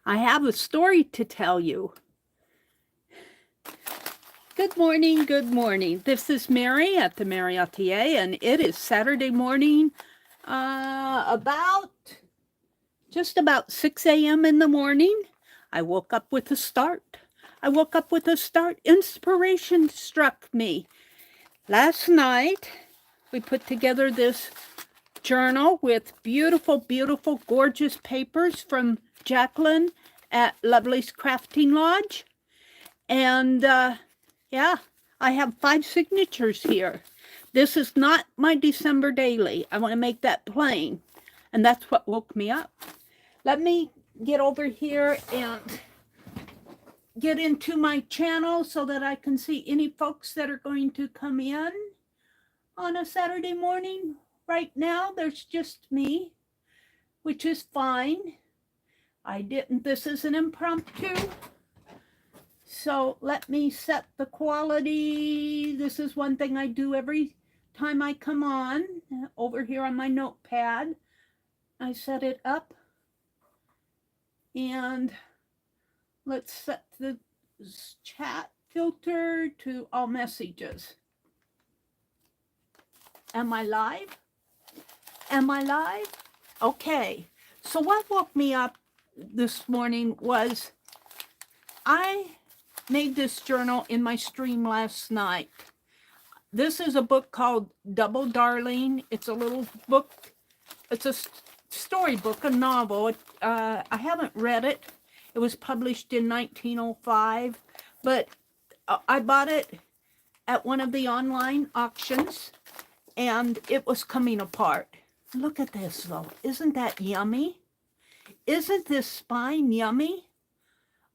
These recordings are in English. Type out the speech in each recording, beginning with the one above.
I have a story to tell you. Good morning, good morning. This is Meri at the Meri Atelier, and it is Saturday morning, just about 6 a.m. in the morning. I woke up with a start. Inspiration struck me. Last night, we put together this journal with beautiful, beautiful, gorgeous papers from Jacqueline at Lovely's Crafting Lodge. And yeah, I have 5 signatures here. This is not my December daily. I want to make that plain. And that's what woke me up. Let me get over here and get into my channel so that I can see any folks that are going to come in on a Saturday morning. Right now, there's just me, which is fine. This is an impromptu. So let me set the quality. This is one thing I do every time I come on. Over here on my notepad, I set it up. And let's set the chat filter to all messages. Am I live? Am I live? Okay. So what woke me up this morning was I made this journal in my stream last night. This is a book called Double Darling. It's a little book. It's a storybook, a novel. I haven't read it. It was published in 1905, but I bought it at one of the online auctions, and it was coming apart. Look at this, though. Isn't that yummy? Isn't this spine yummy?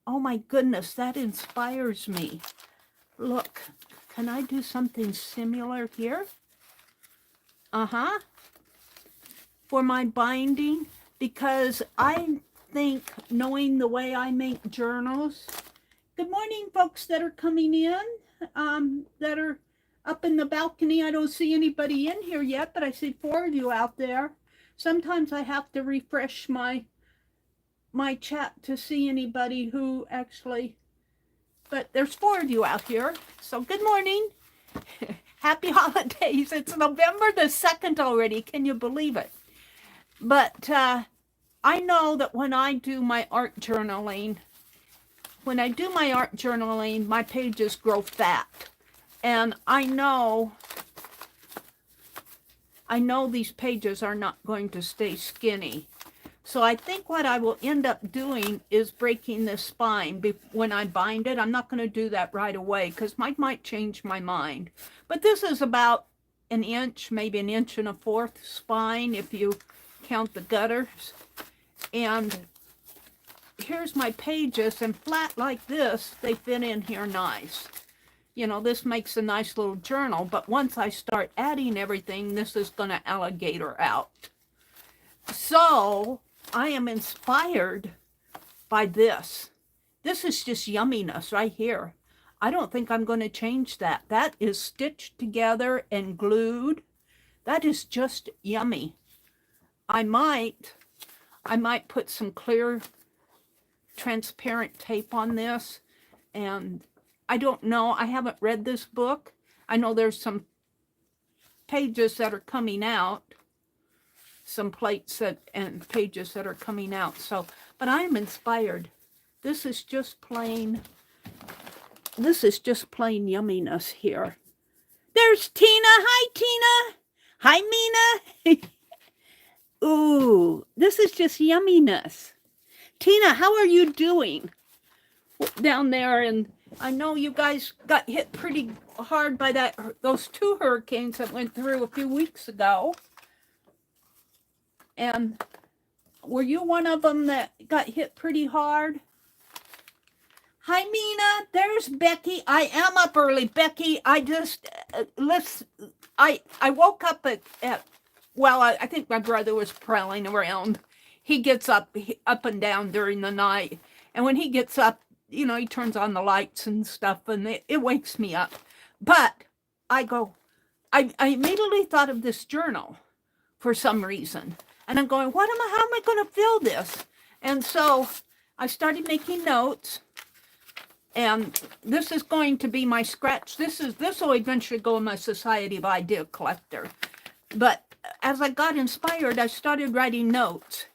Oh my goodness, that inspires me. Look, can I do something similar here? For my binding, because I think, knowing the way I make journals. Good morning, folks that are coming in, that are up in the balcony. I don't see anybody in here yet, but I see 4 of you out there. Sometimes I have to refresh my chat to see anybody who actually, but there's 4 of you out here. So good morning. Happy holidays. It's November the 2nd already. Can you believe it? But I know that when I do my art journaling, my pages grow fat. And I know these pages are not going to stay skinny. So I think what I will end up doing is breaking this spine when I bind it. I'm not going to do that right away because I might change my mind. But this is about an inch, maybe an inch and a fourth spine if you count the gutters. And here's my pages, and flat like this, they fit in here nice. You know, this makes a nice little journal, but once I start adding everything, this is going to alligator out. So I am inspired by this. This is just yumminess right here. I don't think I'm going to change that. That is stitched together and glued. That is just yummy. I might put some clear transparent tape on this, and I don't know. I haven't read this book. I know there's some pages that are coming out. Some plates and pages that are coming out. So, but I am inspired. This is just plain yumminess here. There's Tina. Hi, Tina. Hi, Mina. Ooh, this is just yumminess. Tina, how are you doing down there? And I know you guys got hit pretty hard by those 2 hurricanes that went through a few weeks ago. And were you one of them that got hit pretty hard? Hi, Mina. There's Becky. I am up early. Becky, I just, I woke up I think my brother was prowling around. He gets up and down during the night. And when he gets up, you know, he turns on the lights and stuff, and it wakes me up. But I immediately thought of this journal for some reason. And I'm going, how am I going to fill this? And so I started making notes. And this is going to be my scratch. This will eventually go in my Society of Idea Collector. But as I got inspired, I started writing notes.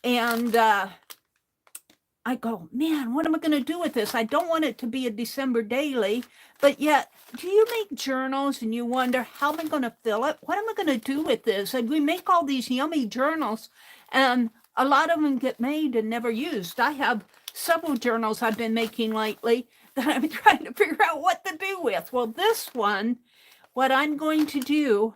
And I go, man, what am I going to do with this? I don't want it to be a December daily, but yet, do you make journals and you wonder, how am I going to fill it? What am I going to do with this? And we make all these yummy journals, and a lot of them get made and never used. I have several journals I've been making lately that I'm trying to figure out what to do with. Well, this one, what I'm going to do,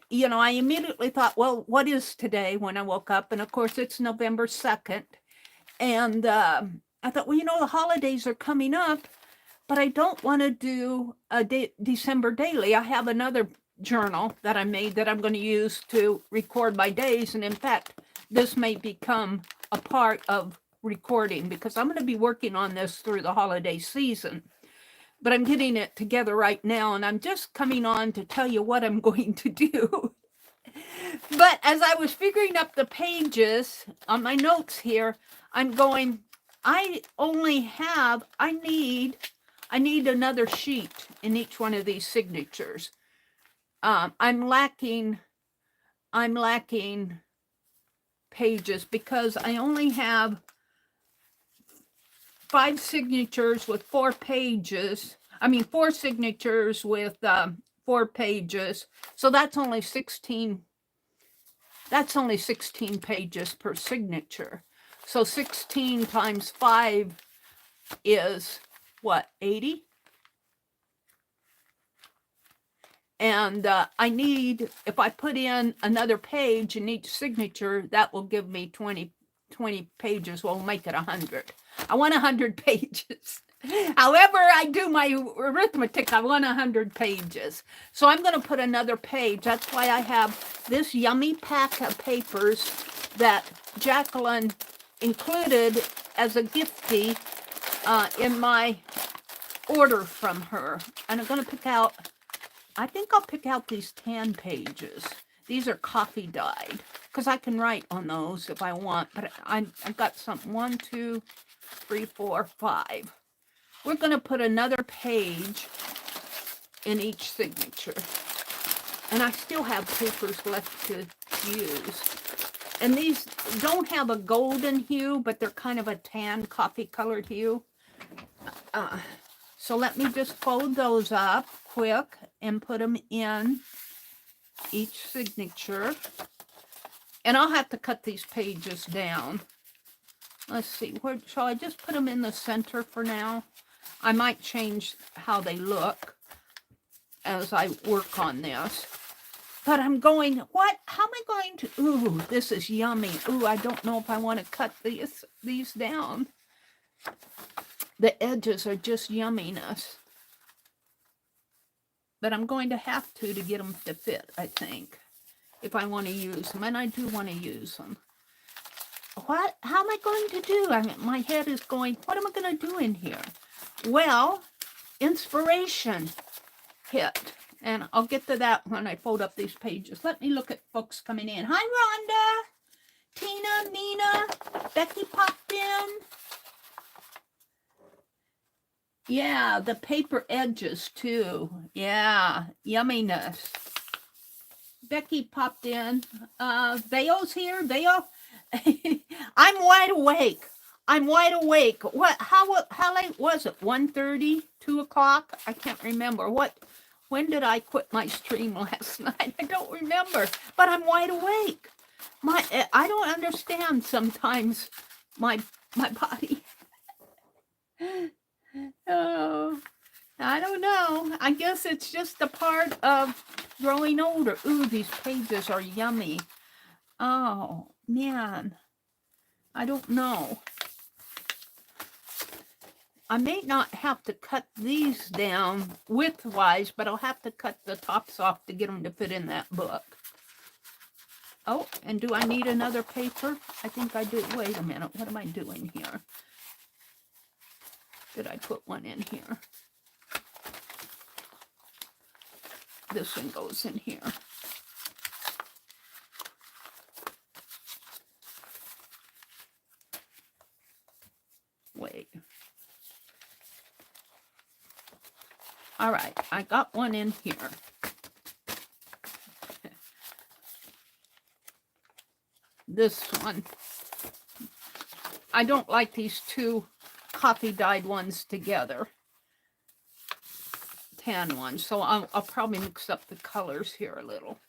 you know, I immediately thought, well, what is today when I woke up? And of course, it's November 2nd. And I thought, well, you know, the holidays are coming up, but I don't want to do a December daily. I have another journal that I made that I'm going to use to record my days. And in fact, this may become a part of recording because I'm going to be working on this through the holiday season. But I'm getting it together right now, and I'm just coming on to tell you what I'm going to do. But as I was figuring up the pages on my notes here, I'm going, I need another sheet in each one of these signatures. I'm lacking pages because I only have 5 signatures with 4 pages. I mean, 4 signatures with 4 pages. So that's only 16. That's only 16 pages per signature. So 16 times 5 is what, 80? And I need, if I put in another page in each signature, that will give me 20 pages. We'll make it 100. I want 100 pages. However I do my arithmetic, I want 100 pages. So I'm going to put another page. That's why I have this yummy pack of papers that Jacqueline included as a giftie in my order from her. And I'm going to pick out, I think I'll pick out these 10 pages. These are coffee dyed because I can write on those if I want. But I've got some 1, 2, 3, 4, 5. We're going to put another page in each signature. And I still have papers left to use. And these don't have a golden hue, but they're kind of a tan coffee colored hue. So let me just fold those up quick and put them in each signature. And I'll have to cut these pages down. Let's see, where shall I just put them in the center for now? I might change how they look as I work on this. But I'm going, what? How am I going to? Ooh, this is yummy. Ooh, I don't know if I want to cut these down. The edges are just yumminess. But I'm going to have to get them to fit, I think, if I want to use them. And I do want to use them. What? How am I going to do? I mean, my head is going, what am I going to do in here? Well, inspiration hit. And I'll get to that when I fold up these pages. Let me look at folks coming in. Hi, Rhonda. Tina, Mina, Becky popped in. Yeah, the paper edges too. Yeah, yumminess. Becky popped in. Vail's here. Vail. I'm wide awake. I'm wide awake. What? How late was it? 1:30? 2 o'clock? I can't remember. When did I quit my stream last night? I don't remember. But I'm wide awake. I don't understand sometimes my body. Oh, I don't know. I guess it's just a part of growing older. Ooh, these pages are yummy. Oh, man. I don't know. I may not have to cut these down width-wise, but I'll have to cut the tops off to get them to fit in that book. Oh, and do I need another paper? I think I do. Wait a minute. What am I doing here? Did I put one in here? This one goes in here. Wait. All right, I got one in here. This one. I don't like these two coffee dyed ones together. Tan ones. So I'll probably mix up the colors here a little.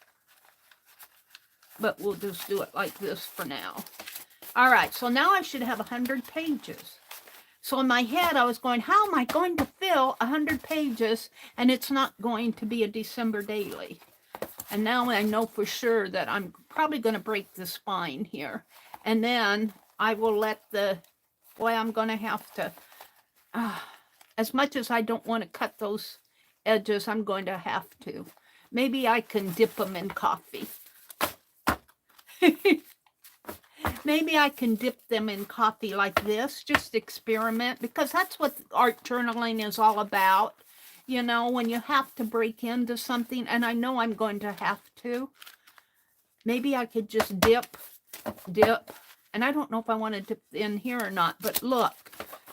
But we'll just do it like this for now. All right, so now I should have 100 pages. So in my head, I was going, how am I going to fill 100 pages and it's not going to be a December daily? And now I know for sure that I'm probably going to break the spine here. And then I will let the, boy, I'm going to have to, as much as I don't want to cut those edges, I'm going to have to. Maybe I can dip them in coffee. Maybe I can dip them in coffee like this, just experiment, because that's what art journaling is all about. You know, when you have to break into something, and I know I'm going to have to, maybe I could just dip, and I don't know if I want to dip in here or not, but look,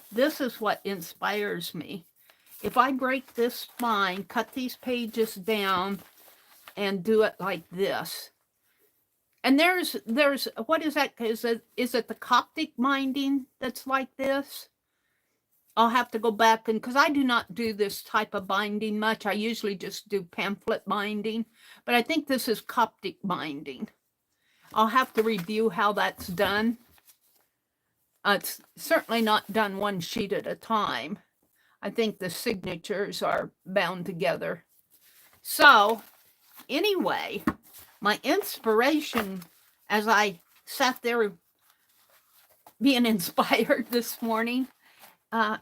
this is what inspires me. If I break this spine, cut these pages down, and do it like this. And there's what is that? Is it the Coptic binding that's like this? I'll have to go back, and because I do not do this type of binding much, I usually just do pamphlet binding, but I think this is Coptic binding. I'll have to review how that's done. It's certainly not done one sheet at a time. I think the signatures are bound together. So anyway, my inspiration as I sat there being inspired this morning, I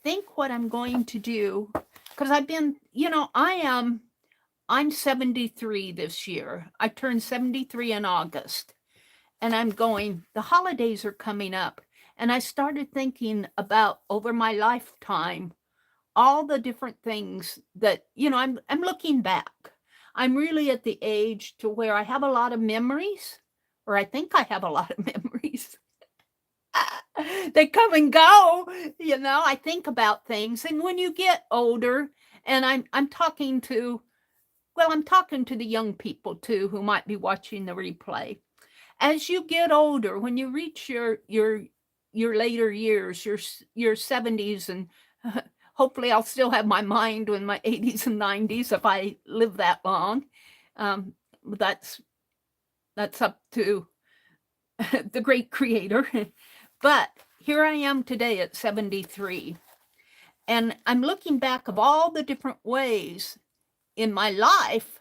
think what I'm going to do, because I've been, you know, I'm 73 this year. I turned 73 in August. And I'm going, the holidays are coming up. And I started thinking about, over my lifetime, all the different things that, you know, I'm looking back. I'm really at the age to where I have a lot of memories, or I think I have a lot of memories. They come and go, you know, I think about things. And when you get older, and I'm talking to, well, I'm talking to the young people too, who might be watching the replay. As you get older, when you reach your later years, your 70s, and hopefully I'll still have my mind in my 80s and 90s if I live that long. That's up to the great creator. But here I am today at 73. And I'm looking back of all the different ways in my life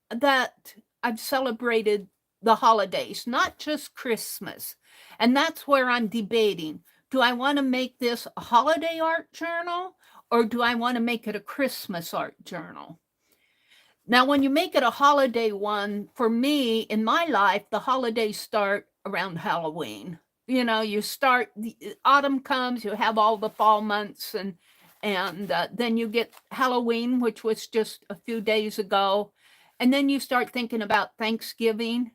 that I've celebrated the holidays, not just Christmas. And that's where I'm debating. Do I want to make this a holiday art journal, or do I want to make it a Christmas art journal? Now, when you make it a holiday one, for me, in my life, the holidays start around Halloween. You know, you start, the autumn comes, you have all the fall months, and then you get Halloween, which was just a few days ago. And then you start thinking about Thanksgiving.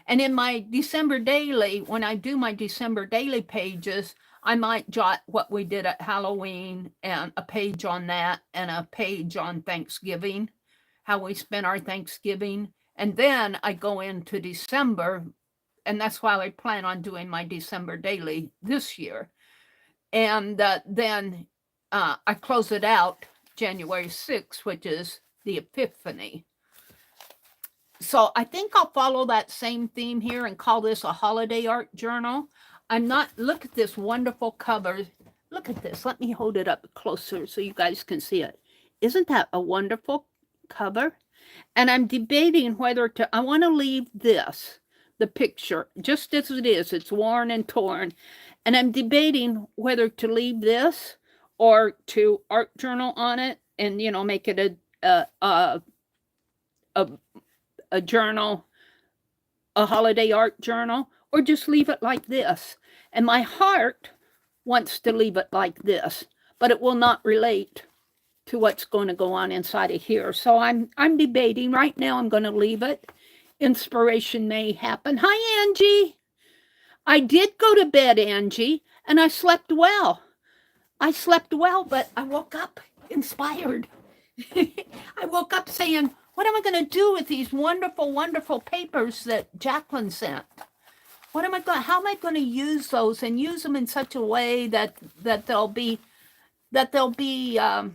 And in my December daily, when I do my December daily pages, I might jot what we did at Halloween and a page on that, and a page on Thanksgiving, how we spent our Thanksgiving. And then I go into December, and that's why I plan on doing my December daily this year. And then I close it out January 6th, which is the Epiphany. So I think I'll follow that same theme here and call this a holiday art journal. Look at this wonderful cover. Look at this. Let me hold it up closer so you guys can see it. Isn't that a wonderful cover? And I'm debating whether I want to leave this, the picture, just as it is. It's worn and torn. And I'm debating whether to leave this or to art journal on it and, you know, make it a journal, a holiday art journal, or just leave it like this. And my heart wants to leave it like this, but it will not relate to what's going to go on inside of here. So I'm debating. Right now I'm going to leave it. Inspiration may happen. Hi, Angie. I did go to bed, Angie, and I slept well. I slept well, but I woke up inspired. I woke up saying, what am I going to do with these wonderful, wonderful papers that Jacqueline sent? How am I going to use those and use them in such a way that they'll be a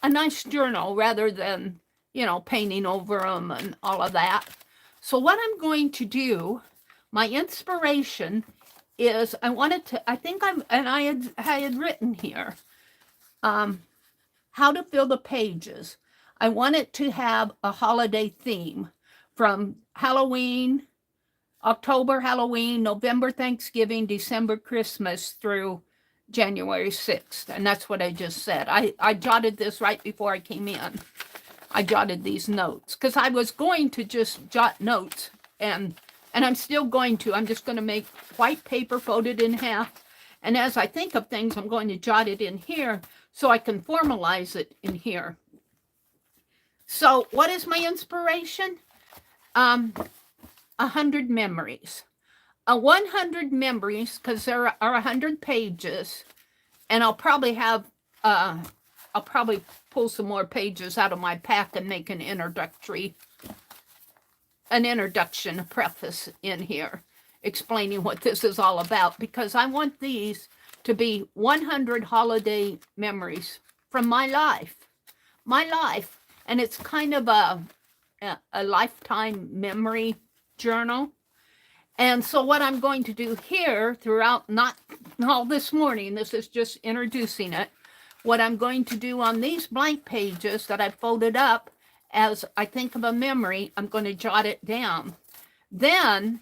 nice journal rather than, painting over them and all of that. So what I'm going to do, my inspiration is I had written here, how to fill the pages. I want it to have a holiday theme from Halloween, October Halloween, November Thanksgiving, December Christmas through January 6th. And that's what I just said. I jotted this right before I came in. I jotted these notes because I was going to just jot notes, and I'm still going to. I'm just going to make white paper, fold it in half. And as I think of things, I'm going to jot it in here so I can formalize it in here. So what is my inspiration? 100 memories. 100 memories, because there are 100 pages, and I'll probably pull some more pages out of my pack and make an introduction, a preface in here explaining what this is all about, because I want these to be 100 holiday memories from my life. And it's kind of a lifetime memory journal. And so what I'm going to do here throughout, not all this morning, this is just introducing it. What I'm going to do on these blank pages that I folded up, as I think of a memory, I'm going to jot it down. Then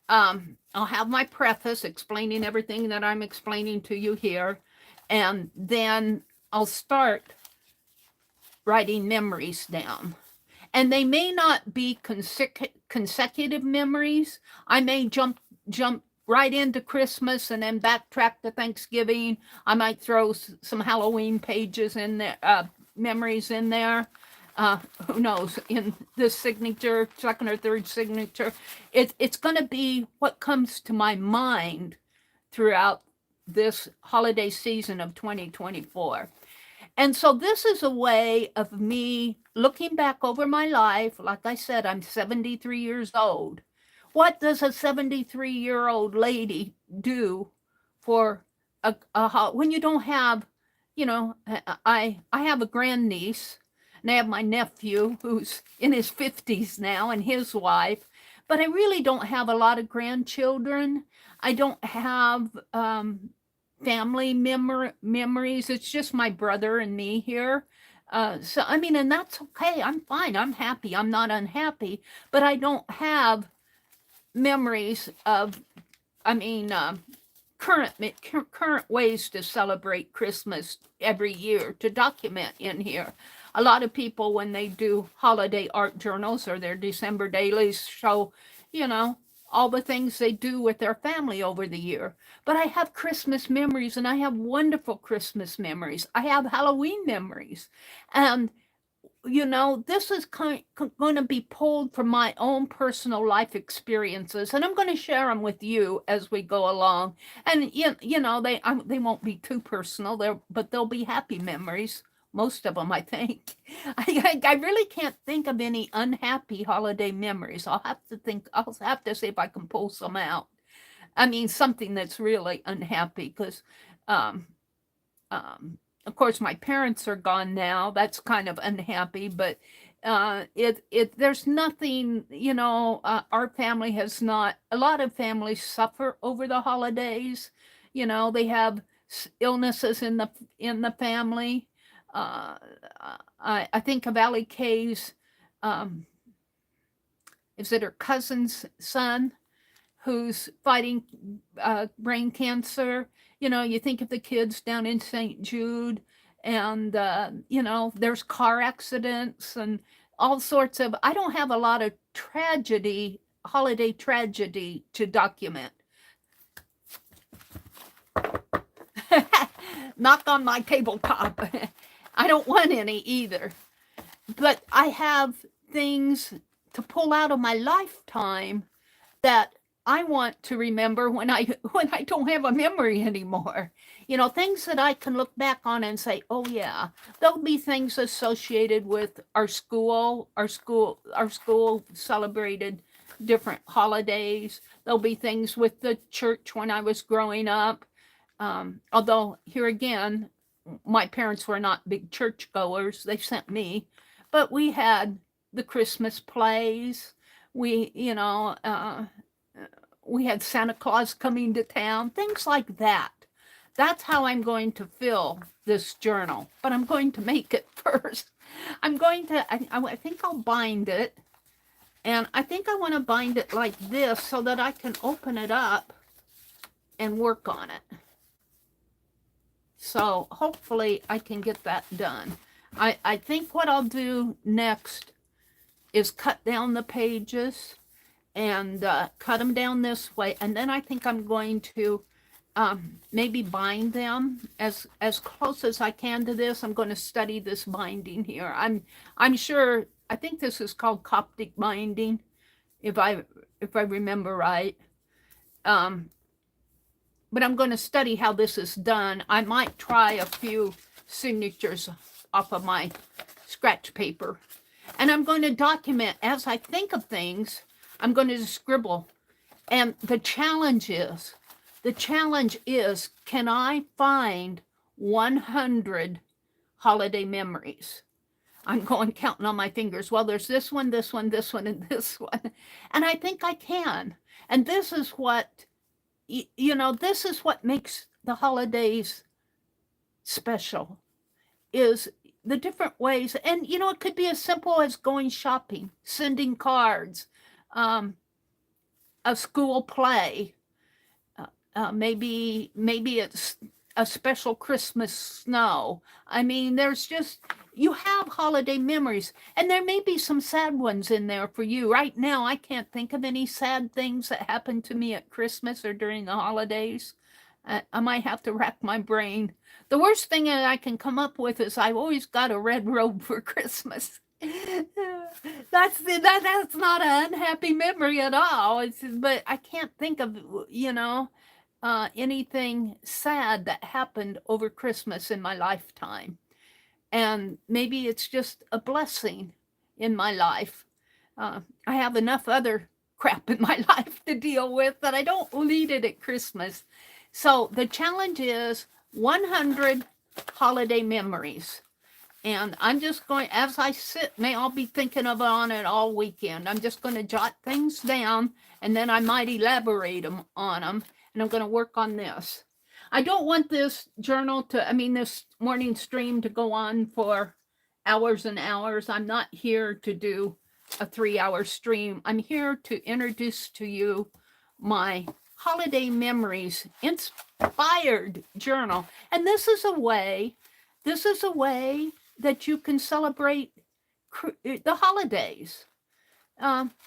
I'll have my preface explaining everything that I'm explaining to you here. And then I'll start writing memories down. And they may not be consecutive memories. I may jump right into Christmas and then backtrack to Thanksgiving. I might throw some Halloween pages in there, memories in there. Who knows, in this signature, second or third signature. It's going to be what comes to my mind throughout this holiday season of 2024. And so this is a way of me looking back over my life. Like I said, I'm 73 years old. What does a 73-year-old lady do for when you don't have, I have a grandniece, and I have my nephew who's in his 50s now and his wife, but I really don't have a lot of grandchildren. I don't have family memories. It's just my brother and me here. So, I mean, and that's okay. I'm fine. I'm happy. I'm not unhappy, but I don't have memories of, current ways to celebrate Christmas every year to document in here. A lot of people, when they do holiday art journals or their December dailies, show, all the things they do with their family over the year. But I have Christmas memories, and I have wonderful Christmas memories. I have Halloween memories. And, this is going to be pulled from my own personal life experiences, and I'm going to share them with you as we go along. And, they won't be too personal, but they'll be happy memories. Most of them, I think. I really can't think of any unhappy holiday memories. I'll have to see if I can pull some out. Something that's really unhappy, because, of course, my parents are gone now. That's kind of unhappy, but there's nothing, our family has not. A lot of families suffer over the holidays. They have illnesses in the family. I think of Allie Kay's, is it her cousin's son who's fighting brain cancer? You think of the kids down in St. Jude, and, there's car accidents and all sorts of, I don't have a lot of holiday tragedy to document. Knock on my tabletop. I don't want any either. But I have things to pull out of my lifetime that I want to remember when I don't have a memory anymore. You know, things that I can look back on and say, "Oh yeah." There'll be things associated with our school. Our school celebrated different holidays. There'll be things with the church when I was growing up. Although here again, my parents were not big church goers. They sent me, but we had the Christmas plays. We, we had Santa Claus coming to town, things like that. That's how I'm going to fill this journal, but I'm going to make it first. I think I'll bind it, and I think I want to bind it like this so that I can open it up and work on it. So hopefully I can get that done. I think what I'll do next is cut down the pages and cut them down this way, and then I think I'm going to maybe bind them as close as I can to this. I'm going to study this binding here. I'm sure, I think this is called Coptic binding, if I remember right. But I'm going to study how this is done. I might try a few signatures off of my scratch paper, and I'm going to document as I think of things. I'm going to scribble. And the challenge is, can I find 100 holiday memories? I'm going counting on my fingers. Well, there's this one, this one, this one, and this one. And I think I can. And this is what, this is what makes the holidays special, is the different ways. And, it could be as simple as going shopping, sending cards, a school play, maybe it's a special Christmas snow. I mean, you have holiday memories, and there may be some sad ones in there for you. Right now, I can't think of any sad things that happened to me at Christmas or during the holidays. I might have to rack my brain. The worst thing that I can come up with is I've always got a red robe for Christmas. That's not an unhappy memory at all. But I can't think of anything sad that happened over Christmas in my lifetime, and maybe it's just a blessing in my life. I have enough other crap in my life to deal with that I don't need it at Christmas. So the challenge is 100 holiday memories. And I'm just going, as I sit, I'll be thinking on it all weekend. I'm just going to jot things down, and then I might elaborate on them. And I'm going to work on this. I don't want this this morning stream to go on for hours and hours. I'm not here to do a 3-hour stream. I'm here to introduce to you my holiday memories inspired journal. And this is a way that you can celebrate the holidays,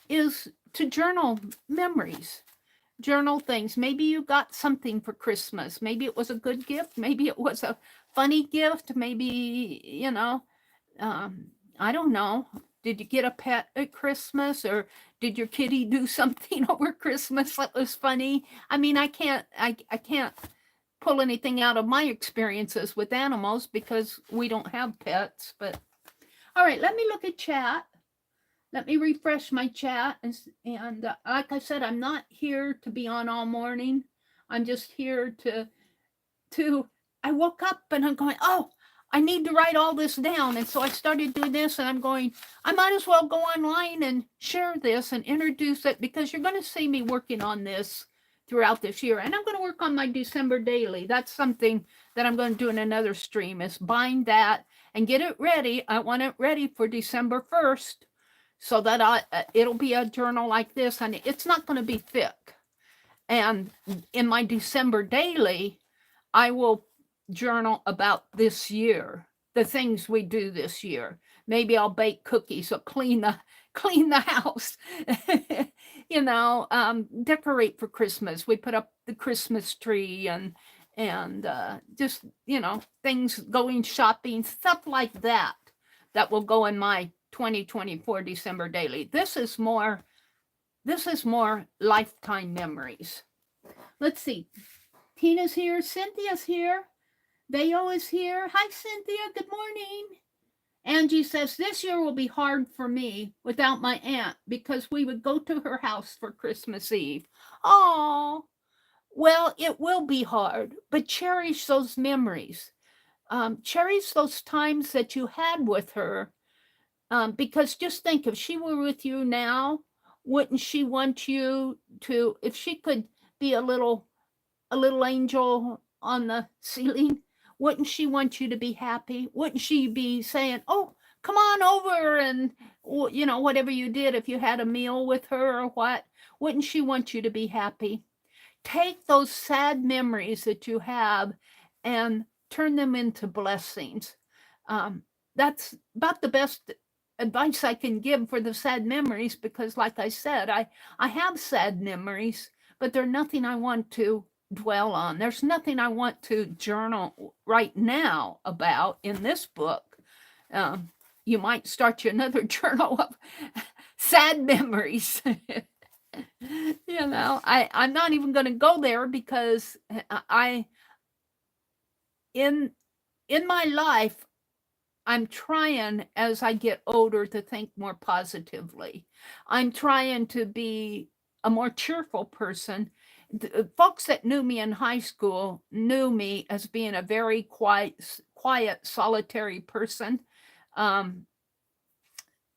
is to journal memories, journal things. Maybe you got something for Christmas. Maybe it was a good gift. Maybe it was a funny gift. Maybe, I don't know. Did you get a pet at Christmas, or did your kitty do something over Christmas that was funny? I mean, I can't pull anything out of my experiences with animals because we don't have pets. But all right, let me look at chat. Let me refresh my chat. And like I said, I'm not here to be on all morning. I'm just here to I woke up and I'm going, oh, I need to write all this down. And so I started doing this, and I'm going, I might as well go online and share this and introduce it, because you're going to see me working on this throughout this year. And I'm going to work on my December daily. That's something that I'm going to do in another stream, is bind that and get it ready. I want it ready for December 1st so that it'll be a journal like this, and it's not going to be thick. And in my December daily, I will journal about this year, the things we do this year. Maybe I'll bake cookies or clean the house, decorate for Christmas. We put up the Christmas tree and just, things, going shopping, stuff like that will go in my 2024 December daily. This is more this is more lifetime memories. Let's see. Tina's here. Cynthia's here. Bayo is here. Hi, Cynthia. Good morning. Angie says, this year will be hard for me without my aunt because we would go to her house for Christmas Eve. Oh, well, it will be hard, but cherish those memories. Cherish those times that you had with her. Because just think, if she were with you now, wouldn't she want you to, if she could be a little angel on the ceiling, wouldn't she want you to be happy? Wouldn't she be saying, oh, come on over and, whatever you did, if you had a meal with her or what, wouldn't she want you to be happy? Take those sad memories that you have and turn them into blessings. That's about the best advice I can give for the sad memories, because like I said, I have sad memories, but they're nothing I want to dwell on. There's nothing I want to journal right now about in this book. You might start you another journal of sad memories. I'm not even going to go there, because in my life, I'm trying, as I get older, to think more positively. I'm trying to be a more cheerful person. The folks that knew me in high school knew me as being a very quiet, solitary person. And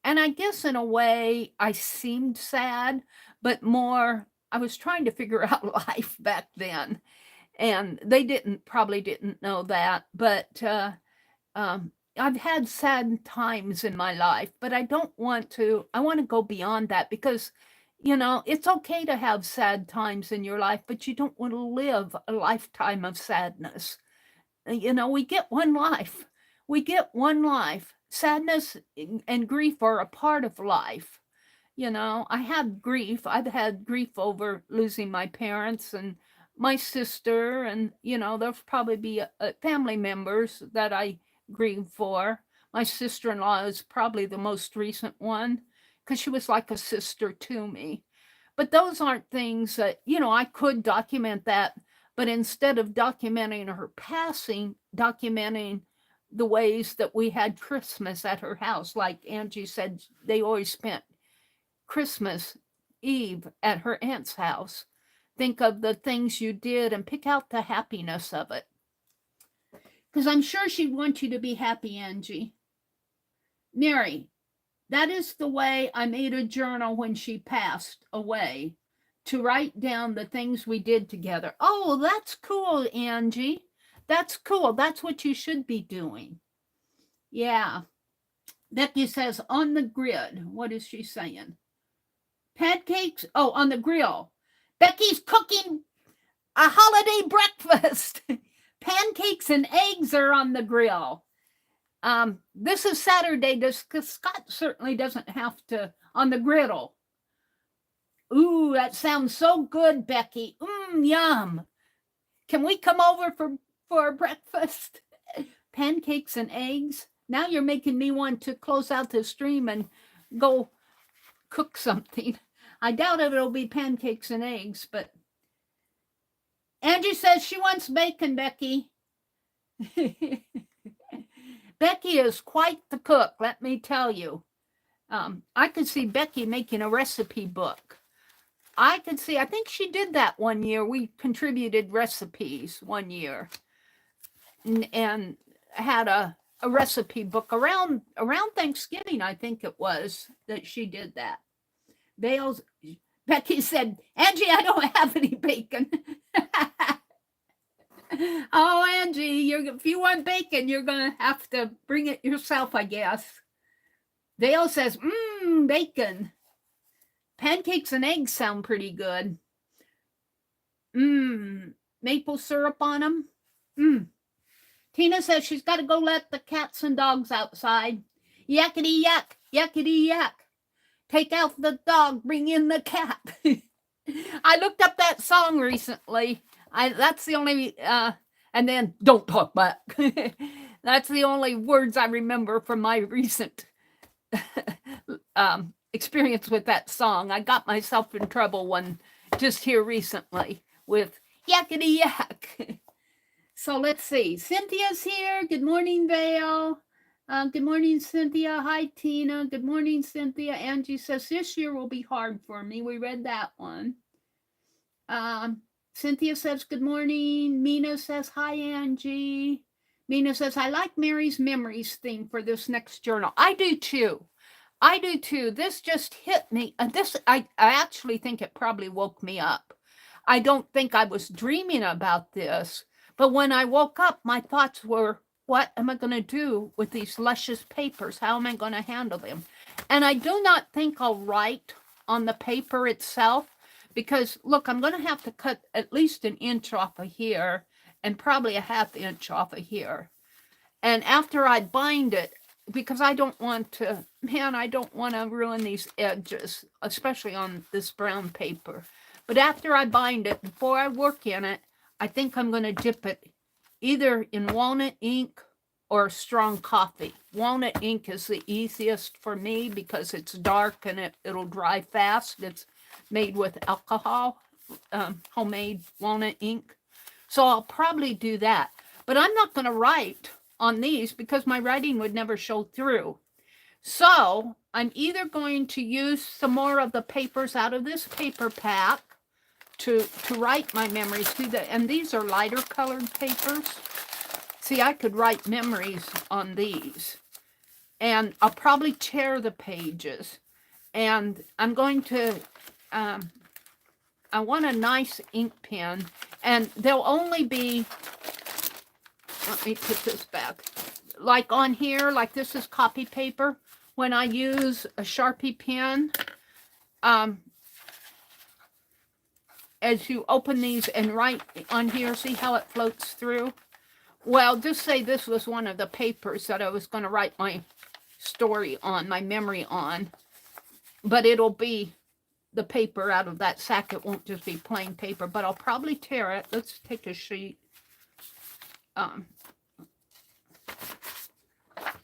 I guess in a way I seemed sad, but more, I was trying to figure out life back then. And they probably didn't know that, but I've had sad times in my life, but I want to go beyond that, because it's okay to have sad times in your life, but you don't want to live a lifetime of sadness. We get one life. Sadness and grief are a part of life. I have grief. I've had grief over losing my parents and my sister, and there'll probably be family members that I grieve for. My sister-in-law is probably the most recent one, because she was like a sister to me. But those aren't things that, I could document that, but instead of documenting her passing, documenting the ways that we had Christmas at her house. Like Angie said, they always spent Christmas Eve at her aunt's house. Think of the things you did and pick out the happiness of it. Because I'm sure she'd want you to be happy, Angie. Mary, that is the way I made a journal when she passed away, to write down the things we did together. Oh, that's cool, Angie. That's cool. That's what you should be doing. Yeah. Becky says, on the grid. What is she saying? Pancakes? Oh, on the grill. Becky's cooking a holiday breakfast. Pancakes and eggs are on the grill. This is Saturday, because Scott certainly doesn't have to on the griddle. Ooh, that sounds so good, Becky. Yum. Can we come over for breakfast? Pancakes and eggs. Now you're making me want to close out the stream and go cook something. I doubt if it'll be pancakes and eggs, but Angie says she wants bacon, Becky. Becky is quite the cook, let me tell you. I could see Becky making a recipe book. I think she did that one year. We contributed recipes one year and had a recipe book around Thanksgiving, I think it was, that she did that. Becky said, Angie, I don't have any bacon. Oh, Angie, if you want bacon, you're going to have to bring it yourself, I guess. Dale says, bacon. Pancakes and eggs sound pretty good. Maple syrup on them. Tina says she's got to go let the cats and dogs outside. Yakety yak, yakety yak. Take out the dog, bring in the cat. I looked up that song recently. That's the only, and then don't talk back. That's the only words I remember from my recent experience with that song. I got myself in trouble one just here recently with yakety yak. So let's see. Cynthia's here. Good morning, Vale. Good morning, Cynthia. Hi, Tina. Good morning, Cynthia. Angie says, this year will be hard for me. We read that one. Cynthia says, good morning. Mina says, hi, Angie. Mina says, I like Mary's memories theme for this next journal. I do too. I do too. This just hit me. I actually think it probably woke me up. I don't think I was dreaming about this, but when I woke up, my thoughts were, what am I going to do with these luscious papers? How am I going to handle them? And I do not think I'll write on the paper itself, because look, I'm going to have to cut at least an inch off of here and probably a half inch off of here. And after I bind it, because I don't want to, I don't want to ruin these edges, especially on this brown paper. But after I bind it, before I work in it, I think I'm going to dip it either in walnut ink or strong coffee. Walnut ink is the easiest for me because it's dark and it'll dry fast. It's made with alcohol, homemade walnut ink. So I'll probably do that. But I'm not going to write on these because my writing would never show through. So I'm either going to use some more of the papers out of this paper pack to write my memories to and these are lighter colored papers. See, I could write memories on these, and I'll probably tear the pages, and I'm going to, I want a nice ink pen, and they'll only be, let me put this back, like on here, like this is copy paper. When I use a Sharpie pen, as you open these and write on here, see how it floats through? Well, just say this was one of the papers that I was going to write my story on, my memory on, but it'll be the paper out of that sack. It won't just be plain paper, but I'll probably tear it. Let's take a sheet.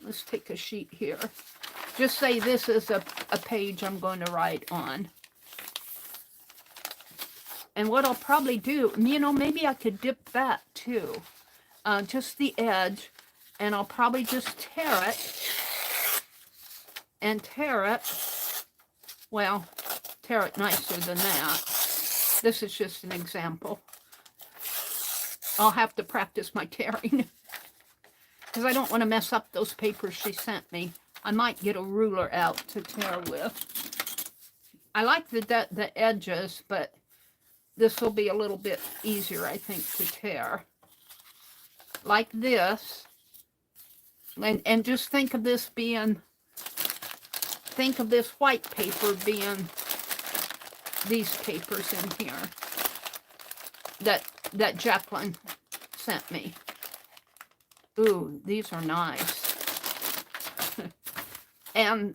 Let's take a sheet here. Just say this is a page I'm going to write on. And what I'll probably do, maybe I could dip that too. Just the edge. And I'll probably just tear it. And tear it. Well, tear it nicer than that. This is just an example. I'll have to practice my tearing. Because I don't want to mess up those papers she sent me. I might get a ruler out to tear with. I like the edges, but this will be a little bit easier, I think, to tear. Like this. And just think of this being, think of this white paper being these papers in here that Jacqueline sent me. Ooh, these are nice. and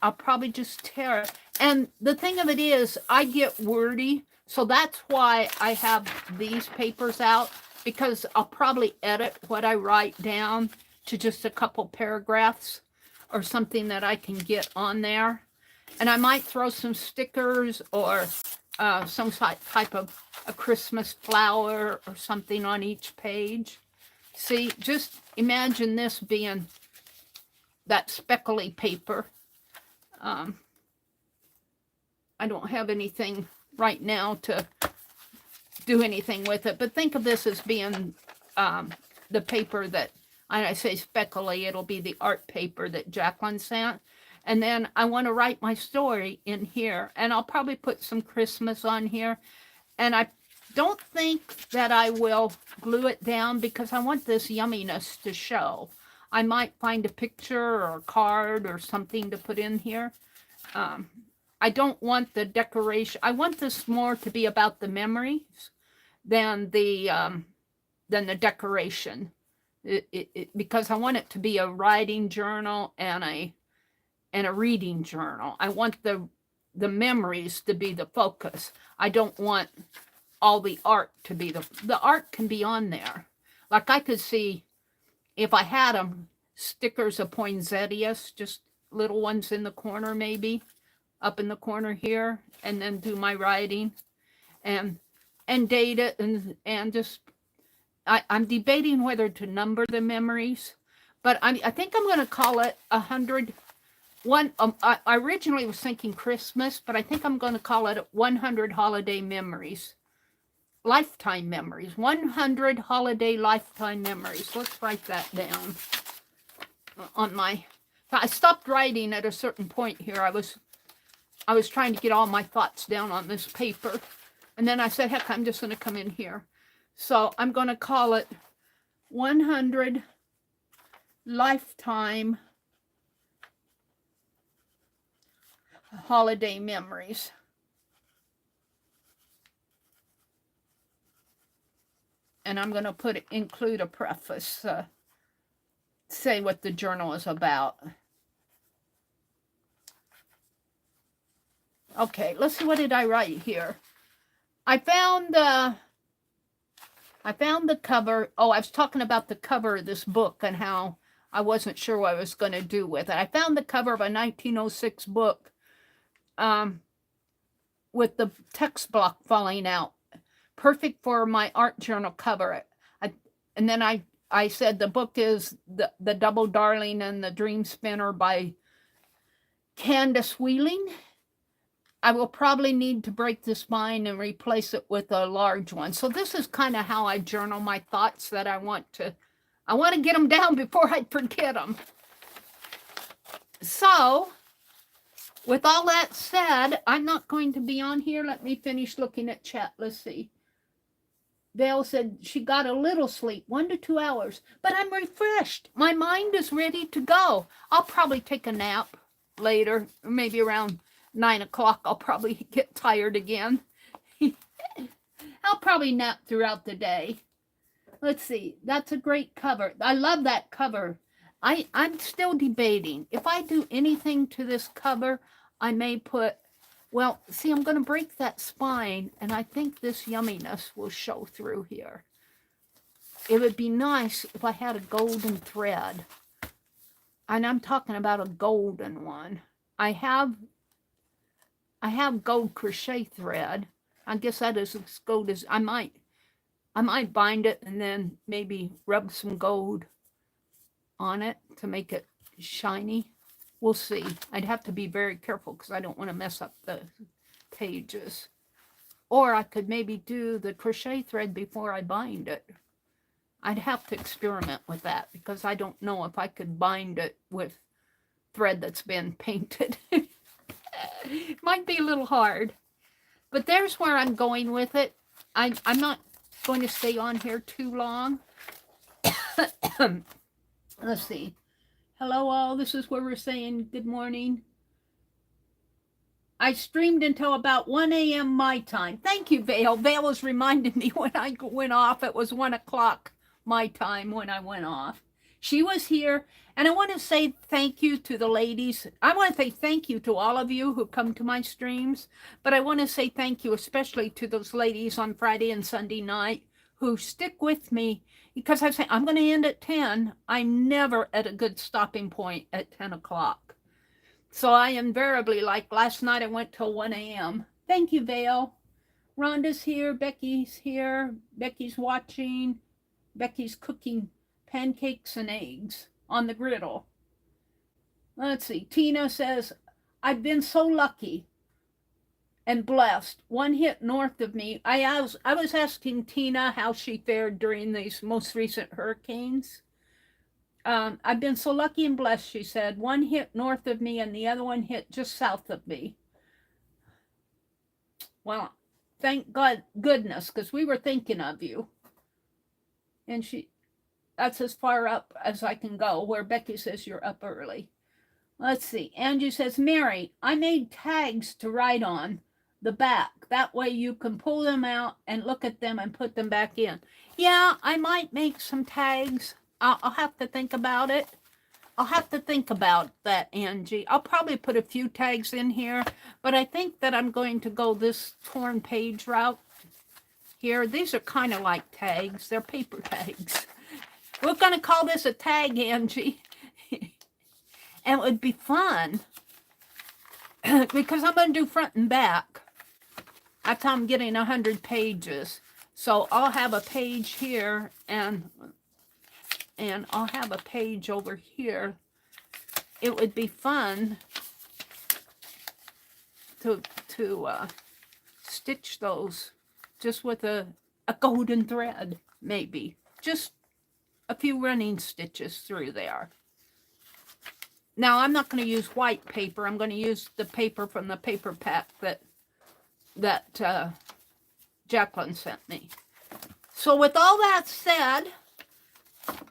I'll probably just tear it. And the thing of it is, I get wordy. So that's why I have these papers out, because I'll probably edit what I write down to just a couple paragraphs or something that I can get on there. And I might throw some stickers or some type of a Christmas flower or something on each page. See, just imagine this being that speckly paper. I don't have anything right now to do anything with it, but think of this as being the paper that, and I say speckly, it'll be the art paper that Jacqueline sent. And then I want to write my story in here, and I'll probably put some Christmas on here. And I don't think that I will glue it down because I want this yumminess to show. I might find a picture or a card or something to put in here. I don't want the decoration. I want this more to be about the memories than the decoration. Because I want it to be a writing journal and a reading journal. I want the memories to be the focus. I don't want all the art to be the art can be on there. Like I could see, if I had them, stickers of poinsettias, just little ones in the corner maybe, up in the corner here, and then do my writing and date it, and just I'm debating whether to number the memories, but I think I'm going to call it 100. I originally was thinking Christmas, but I think I'm going to call it 100 holiday memories, lifetime memories, 100 holiday lifetime memories. Let's write that down on my. I stopped writing at a certain point here. I was trying to get all my thoughts down on this paper, and then I said, heck, I'm just going to come in here. So I'm going to call it 100 lifetime holiday memories. And I'm going to include a preface, say what the journal is about. Okay, let's see, what did I write here? I found the cover. Oh, I was talking about the cover of this book and how I wasn't sure what I was going to do with it. I found the cover of a 1906 book with the text block falling out. Perfect for my art journal cover. And then I said the book is the Double Darling and the Dream Spinner by Candace Wheeling. I will probably need to break the spine and replace it with a large one. So this is kind of how I journal my thoughts that I want to get them down before I forget them. So with all that said, I'm not going to be on here. Let me finish looking at chat. Let's see. Vale said she got a little sleep, 1 to 2 hours, but I'm refreshed. My mind is ready to go. I'll probably take a nap later, maybe around 9 o'clock. I'll probably get tired again. I'll probably nap throughout the day. Let's see. That's a great cover. I love that cover. I'm still debating. If I do anything to this cover, I may put, well, see, I'm going to break that spine, and I think this yumminess will show through here. It would be nice if I had a golden thread. And I'm talking about a golden one. I have gold crochet thread. I guess that is as gold as I might bind it and then maybe rub some gold on it to make it shiny. We'll see. I'd have to be very careful because I don't want to mess up the pages. Or I could maybe do the crochet thread before I bind it. I'd have to experiment with that because I don't know if I could bind it with thread that's been painted. Might be a little hard. But there's where I'm going with it. I'm not going to stay on here too long. Let's see. Hello all, this is where we're saying good morning. I streamed until about 1 a.m. my time. Thank you, Vale. Vale was reminding me when I went off, it was 1 o'clock my time when I went off. She was here, and I want to say thank you to the ladies. I want to say thank you to all of you who come to my streams, but I want to say thank you especially to those ladies on Friday and Sunday night who stick with me, because I say I'm going to end at 10. I'm never at a good stopping point at 10 o'clock. So I invariably, like last night, I went till 1 a.m. Thank you, Vale. Rhonda's here. Becky's here. Becky's watching. Becky's cooking pancakes and eggs on the griddle. Let's see. Tina says, I've been so lucky and blessed. One hit north of me. I was asking Tina how she fared during these most recent hurricanes. I've been so lucky and blessed, she said. One hit north of me and the other one hit just south of me. Well, thank God, goodness, because we were thinking of you. And that's as far up as I can go, where Becky says you're up early. Let's see. Angie says, Mary, I made tags to write on the back. That way you can pull them out and look at them and put them back in. Yeah, I might make some tags. I'll have to think about it. I'll have to think about that, Angie. I'll probably put a few tags in here, but I think that I'm going to go this torn page route here. These are kind of like tags. They're paper tags. We're going to call this a tag, Angie. And it would be fun because I'm going to do front and back. That's how I'm getting 100 pages. So I'll have a page here and I'll have a page over here. It would be fun to stitch those just with a golden thread, maybe. Just a few running stitches through there. Now, I'm not going to use white paper. I'm going to use the paper from the paper pack that Jacqueline sent me. So with all that said,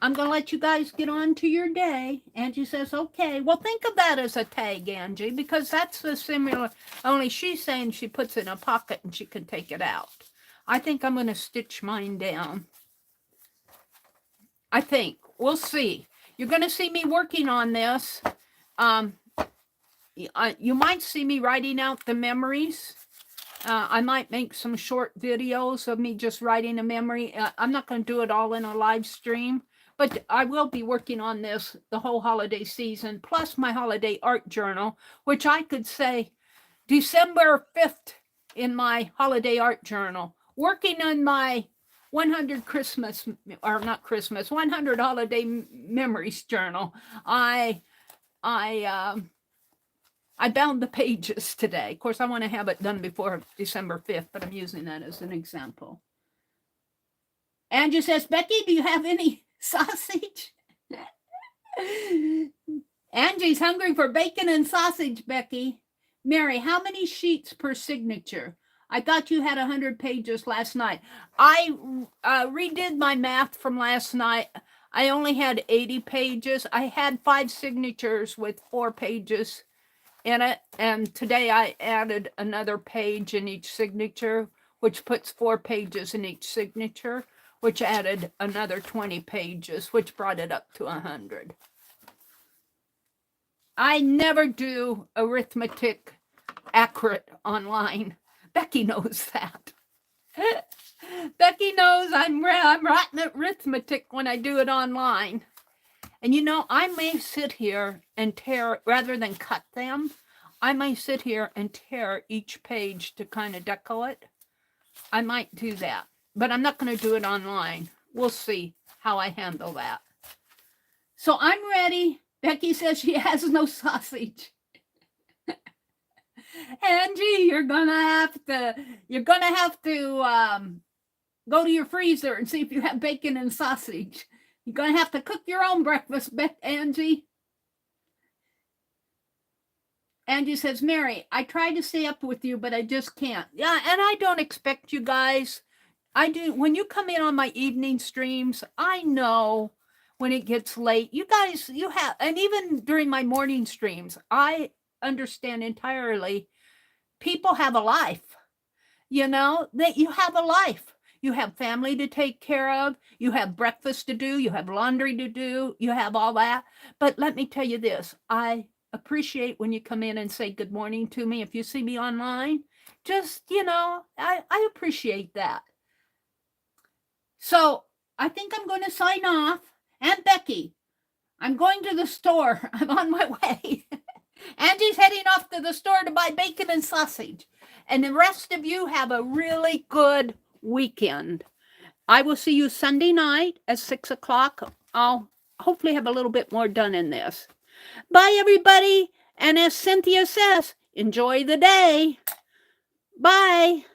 I'm going to let you guys get on to your day. Angie says, okay. Well, think of that as a tag, Angie, because that's the similar, only she's saying she puts it in a pocket and she can take it out. I think I'm going to stitch mine down. I think. We'll see. You're going to see me working on this. You might see me writing out the memories. I might make some short videos of me just writing a memory. I'm not going to do it all in a live stream, but I will be working on this the whole holiday season, plus my holiday art journal, which I could say December 5th in my holiday art journal, working on my 100 Christmas, or not Christmas, 100 holiday memories journal. I bound the pages today. Of course, I want to have it done before December 5th, but I'm using that as an example. Angie says, Becky, do you have any sausage? Angie's hungry for bacon and sausage, Becky. Mary, how many sheets per signature? I thought you had 100 pages last night. I redid my math from last night. I only had 80 pages. I had 5 signatures with 4 pages in it, and today I added another page in each signature, which puts 4 pages in each signature, which added another 20 pages, which brought it up to 100. I never do arithmetic accurate online. Becky knows that. Becky knows I'm rotten at arithmetic when I do it online. And you know, I may sit here and tear, rather than cut them, I may sit here and tear each page to kind of deco it. I might do that, but I'm not going to do it online. We'll see how I handle that. So I'm ready. Becky says she has no sausage. Angie, you're gonna have to go to your freezer and see if you have bacon and sausage. You're going to have to cook your own breakfast, Angie. Angie says, Mary, I try to stay up with you, but I just can't. Yeah, and I don't expect you guys. I do. When you come in on my evening streams, I know when it gets late. You guys, you have, and even during my morning streams, I understand entirely. People have a life. You know, that you have a life. You have family to take care of. You have breakfast to do. You have laundry to do. You have all that. But let me tell you this. I appreciate when you come in and say good morning to me. If you see me online, just, you know, I appreciate that. So I think I'm going to sign off. And Becky, I'm going to the store. I'm on my way. Angie's heading off to the store to buy bacon and sausage. And the rest of you have a really good weekend. I will see you Sunday night at 6 o'clock. I'll hopefully have a little bit more done in this. Bye, everybody. And as Cynthia says, enjoy the day. Bye.